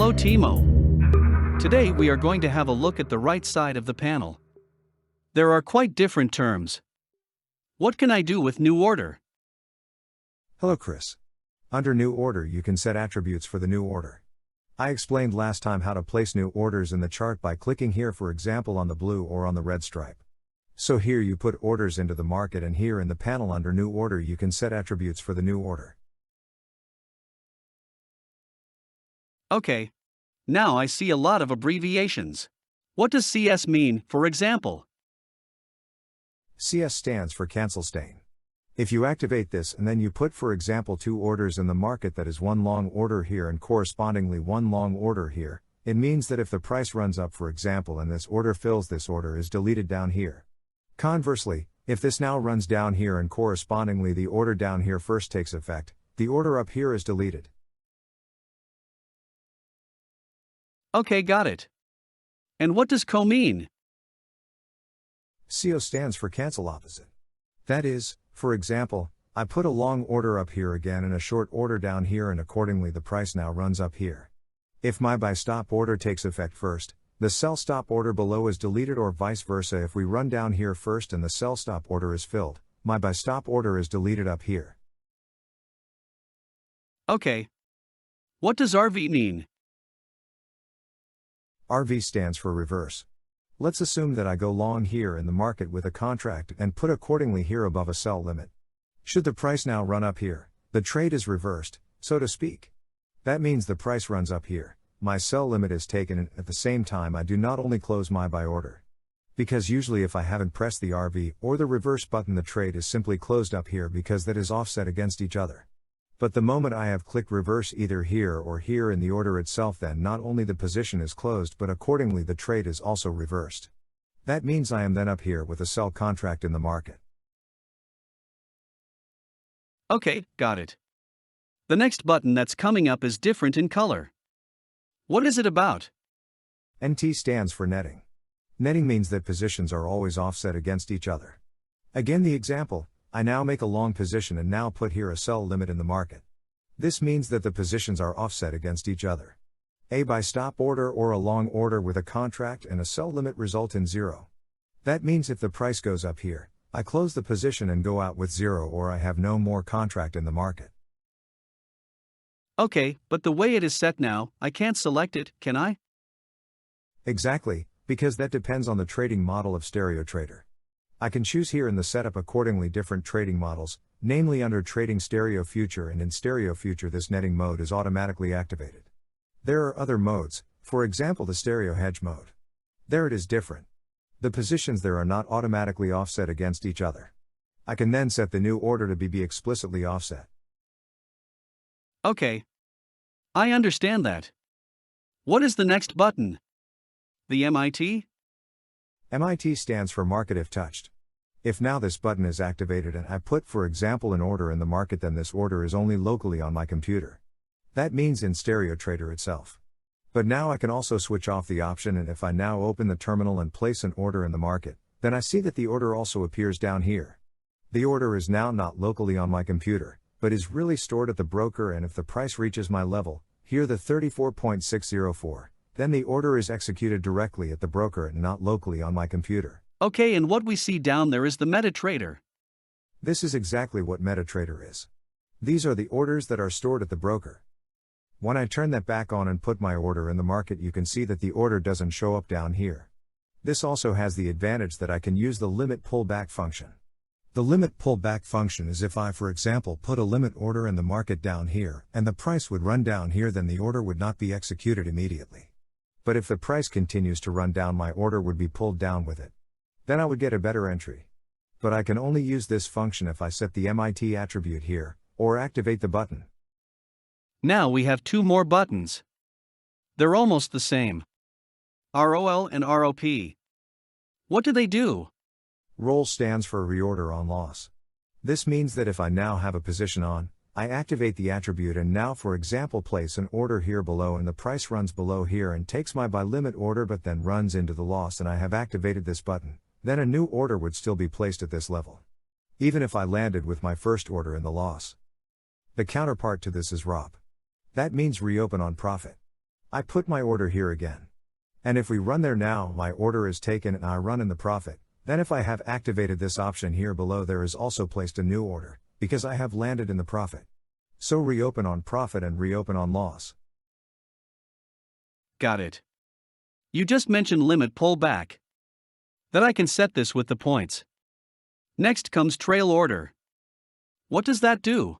Hello Timo. Today we are going to have a look at the right side of the panel. There are quite different terms. What can I do with new order? Hello Chris. Under new order you can set attributes for the new order. I explained last time how to place new orders in the chart by clicking here, for example on the blue or on the red stripe. So here you put orders into the market, and here in the panel under new order you can set attributes for the new order. Okay. Now I see a lot of abbreviations. What does CS mean, for example? CS stands for cancel stain. If you activate this and then you put, for example, 2 orders in the market, that is one long order here and correspondingly one long order here, it means that if the price runs up, for example, and this order fills, this order is deleted down here. Conversely, if this now runs down here and correspondingly the order down here first takes effect, the order up here is deleted. Okay, got it. And what does CO mean? CO stands for cancel opposite. That is, for example, I put a long order up here again and a short order down here, and accordingly the price now runs up here. If my buy stop order takes effect first, the sell stop order below is deleted, or vice versa. If we run down here first and the sell stop order is filled, my buy stop order is deleted up here. Okay. What does RV mean? RV stands for reverse. Let's assume that I go long here in the market with a contract and put accordingly here above a sell limit. Should the price now run up here, the trade is reversed, so to speak. That means the price runs up here, my sell limit is taken, and at the same time I do not only close my buy order. Because usually if I haven't pressed the RV or the reverse button, the trade is simply closed up here because that is offset against each other. But the moment I have clicked reverse either here or here in the order itself, then not only the position is closed but accordingly the trade is also reversed. That means I am then up here with a sell contract in the market. Okay, got it. The next button that's coming up is different in color. What is it about? NT stands for netting. Netting means that positions are always offset against each other. Again, the example, I now make a long position and now put here a sell limit in the market. This means that the positions are offset against each other. A buy stop order or a long order with a contract and a sell limit result in 0. That means if the price goes up here, I close the position and go out with 0, or I have no more contract in the market. Okay, but the way it is set now, I can't select it, can I? Exactly, because that depends on the trading model of StereoTrader. I can choose here in the setup accordingly different trading models, namely under trading stereo future, and in stereo future this netting mode is automatically activated. There are other modes, for example the stereo hedge mode. There it is different. The positions there are not automatically offset against each other. I can then set the new order to be explicitly offset. Okay. I understand that. What is the next button? The MIT? MIT stands for market if touched. If now this button is activated and I put, for example, an order in the market, then this order is only locally on my computer. That means in StereoTrader itself. But now I can also switch off the option, and if I now open the terminal and place an order in the market, then I see that the order also appears down here. The order is now not locally on my computer, but is really stored at the broker, and if the price reaches my level, here the 34.604, then the order is executed directly at the broker and not locally on my computer. Okay, and what we see down there is the MetaTrader. This is exactly what MetaTrader is. These are the orders that are stored at the broker. When I turn that back on and put my order in the market, you can see that the order doesn't show up down here. This also has the advantage that I can use the limit pullback function. The limit pullback function is if I, for example, put a limit order in the market down here, and the price would run down here, then the order would not be executed immediately. But if the price continues to run down, my order would be pulled down with it. Then I would get a better entry. But I can only use this function if I set the MIT attribute here, or activate the button. Now we have 2 more buttons. They're almost the same. ROL and ROP. What do they do? ROL stands for reorder on loss. This means that if I now have a position on, I activate the attribute and now, for example, place an order here below, and the price runs below here and takes my buy limit order but then runs into the loss, and I have activated this button, then a new order would still be placed at this level. Even if I landed with my first order in the loss. The counterpart to this is ROP. That means reopen on profit. I put my order here again. And if we run there now, my order is taken and I run in the profit. Then if I have activated this option here below, there is also placed a new order, because I have landed in the profit. So reopen on profit and reopen on loss. Got it. You just mentioned limit pullback. That I can set this with the points. Next comes trail order. What does that do?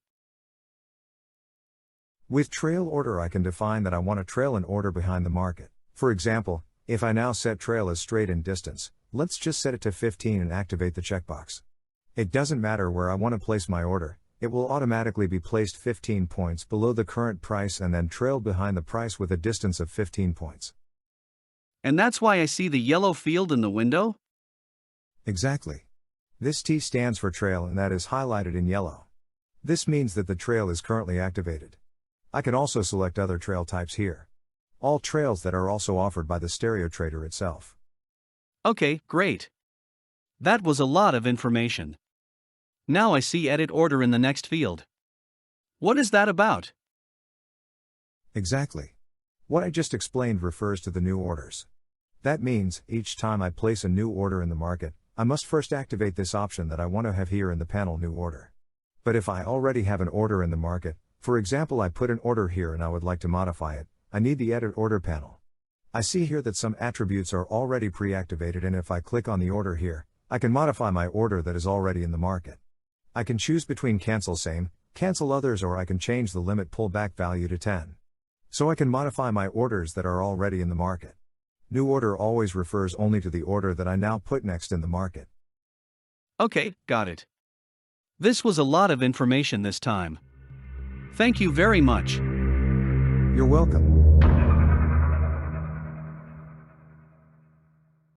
With trail order I can define that I want to trail an order behind the market. For example, if I now set trail as straight in distance, let's just set it to 15 and activate the checkbox. It doesn't matter where I want to place my order, it will automatically be placed 15 points below the current price and then trailed behind the price with a distance of 15 points. And that's why I see the yellow field in the window? Exactly. This T stands for trail and that is highlighted in yellow. This means that the trail is currently activated. I can also select other trail types here. All trails that are also offered by the StereoTrader itself. Okay, great. That was a lot of information. Now I see edit order in the next field. What is that about? Exactly. What I just explained refers to the new orders. That means, each time I place a new order in the market, I must first activate this option that I want to have here in the panel new order. But if I already have an order in the market, for example I put an order here and I would like to modify it, I need the edit order panel. I see here that some attributes are already pre-activated and if I click on the order here, I can modify my order that is already in the market. I can choose between cancel same, cancel others, or I can change the limit pullback value to 10. So I can modify my orders that are already in the market. New order always refers only to the order that I now put next in the market. Okay, got it. This was a lot of information this time. Thank you very much. You're welcome.